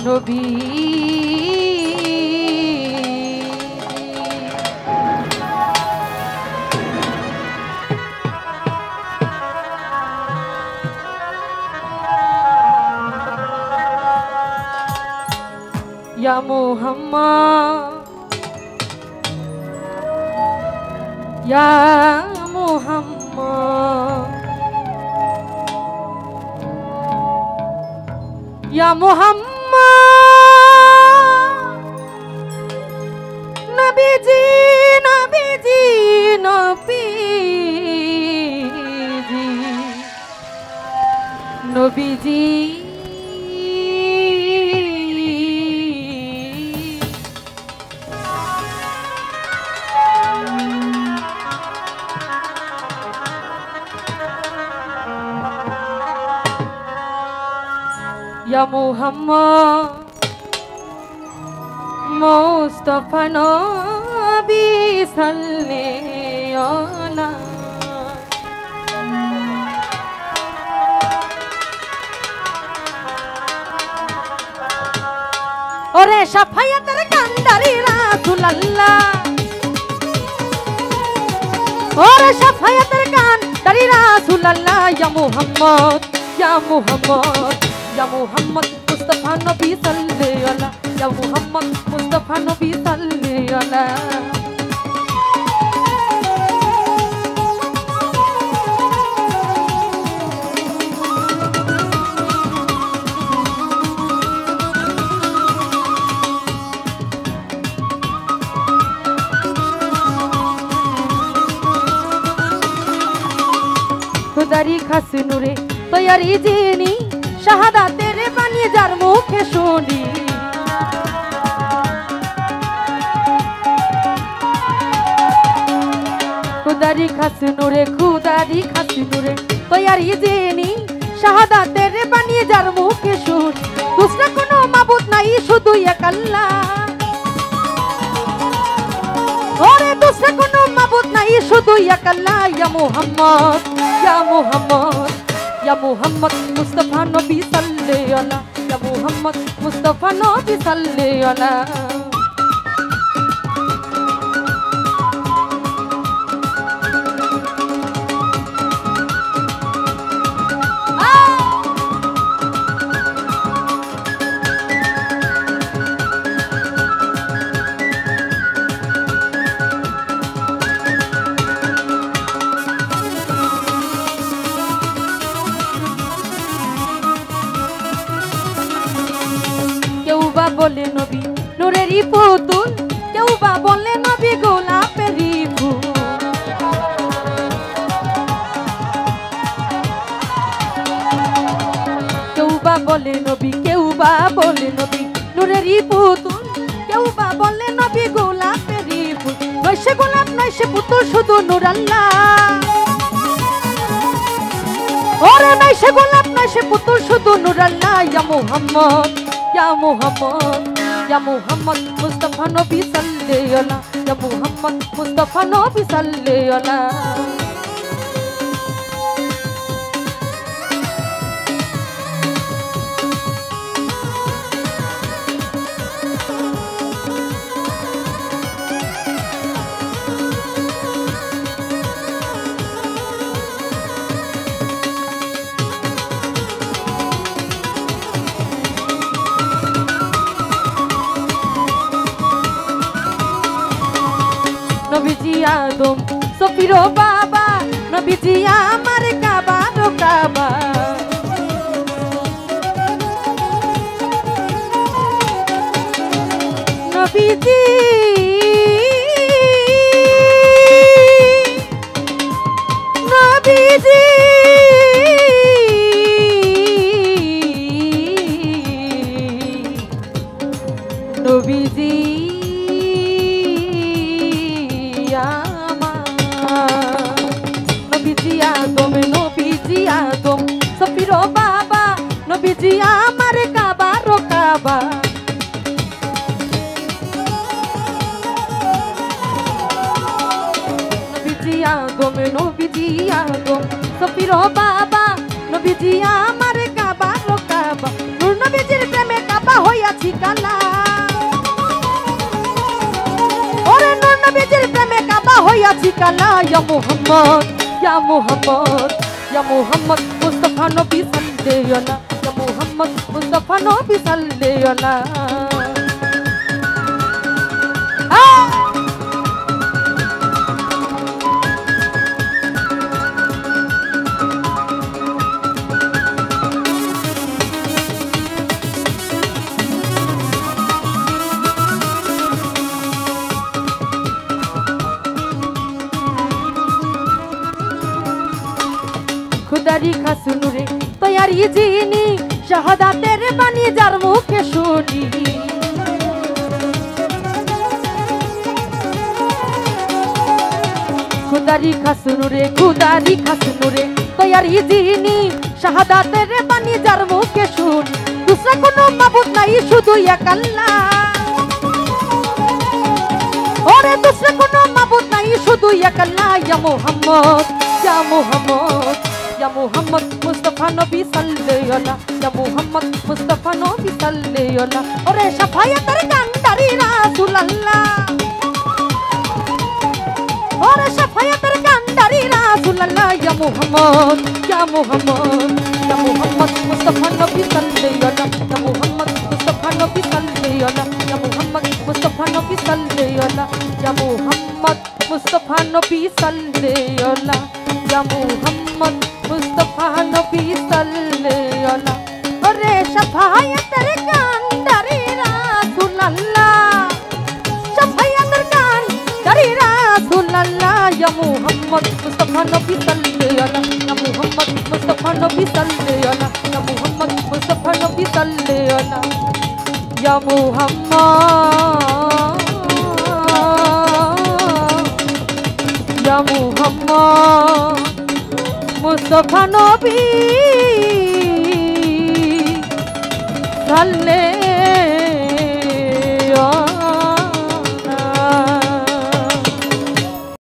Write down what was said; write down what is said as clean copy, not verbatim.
নবী ইয়া মুহাম্মদ ইয়া মুহাম্মদ ইয়া মুহাম্মদ নবীজি নবীজি নবীজি নবীজি ইয়া মুহাম্মদ মুস্তাফা নবী সাল্লাল্লাহু ওরে শাফায়াতের কান্ডারি রাসূলুল্লাহ ওরে শাফায়াতের কান্ডারি রাসূলুল্লাহ ইয়া মুহাম্মদ ইয়া মুহাম্মদ ইয়া মুহাম্মদ মুস্তাফা নবী সাল্লাল্লাহু আলাইহি ইয়া মুহাম্মদ মুস্তাফা নবী সাল্লাল্লাহু আলাইহি খুদারি খাস নূরে তৈয়ারি জিনি শাহাদাতের বাণী যার মুখে শুনি খুদারি খাস নূরে তৈয়ারি জিনি শাহাদাতের বাণী যার মুখে শুনি দুসরা কোনো মাবুদ নাই শুধু এক আল্লাহ ওরে দুসরা কোনো মাবুদ নাই শুধু এক আল্লাহ ইয়া মুহাম্মদ ইয়া মুহাম্মদ ইয়া মুহাম্মদ মুস্তাফা নবী সাল্লাল্লাহু আলাইহি ইয়া মুহাম্মদ মুস্তাফা নবী সাল্লাল্লাহু আলাইহি বলে নবী নূরেরই পুতুল কেউ বা বলে নবী গোলাপেরই ফুল কেউ বা বলে নবী নূরেরই পুতুল কেউ বা বলে নবী গোলাপেরই ফুল নয় সে গোলাপ নয় সে পুতুল শুধু নূর আল্লাহ ওরে নয় সে গোলাপ নয় সে পুতুল শুধু নূর আল্লাহ ইয়া মুহাম্মদ ইয়া মুহাম্মদ ইয়া মুহাম্মদ মুস্তাফা নবী সাল্লাল্লাহু আলাইহি ইয়া মুহাম্মদ মুস্তাফা নবী সাল্লাল্লাহু আলাইহি নবীজি আদম সফির বাবা নবীজি আমার কাবা রো কাবা নবীজি নবীজি নবীজি নবীজি আদম সফির বাবা নবীজি আমার কাবা রো কাবা নবীজি আদম সফির বাবা নবীজি আমার কাবা রো কাবা নূর নবীজির প্রেমে কাবা হইয়াছে কালা ইয়া মুহাম্মদ ইয়া মুহাম্মদ ইয়া মুহাম্মদ মুস্তাফা নবী সাল্লাল্লাহু আলাইহি ইয়া মুহাম্মদ মুস্তাফা নবী সাল্লাল্লাহু আলাইহি खुदारी खासुनुरे तैयारी जीनी शहादातेर बानी जार मुखे शुनी खुदारी खासुनुरे तैयारी जीनी शहादातेर बानी जार मुखे शुनी दूसरा कोनो माबूद नहीं शुधु एक अल्लाह ओरे दूसरा कोनो माबूद नहीं शुधु एक अल्लाह या मुहम्मद या मुहम्मद या मुहम्मद मुस्तफा नबी सल्लल्लाहु अलैहि या मुहम्मद मुस्तफा नबी सल्लल्लाहु अलैहि और शफायतर कांडारी रसूल अल्लाह और शफायतर कांडारी रसूल अल्लाह या मुहम्मद मुस्तफा नबी सल्लल्लाहु अलैहि या मुहम्मद मुस्तफा नबी सल्लल्लाहु अलैहि या मुहम्मद मुस्तफा नबी सल्लल्लाहु अलैहि या मुहम्मद मुस्तफा नबी सल्लल्लाहु अलैहि या मुहम्मद मुस्तफा नबी सल्लल्लाहु अलैहि अरे शफायतर कांडारी रसूल अल्लाह शफायतर कांडारी रसूल अल्लाह या मुहम्मद मुस्तफा नबी सल्लल्लाहु अलैहि या मुहम्मद मुस्तफा नबी सल्लल्लाहु अलैहि या मुहम्मद मुस्तफा नबी सल्लल्लाहु अलैहि या मुहम्मद मुस्तफा नबी सल्ले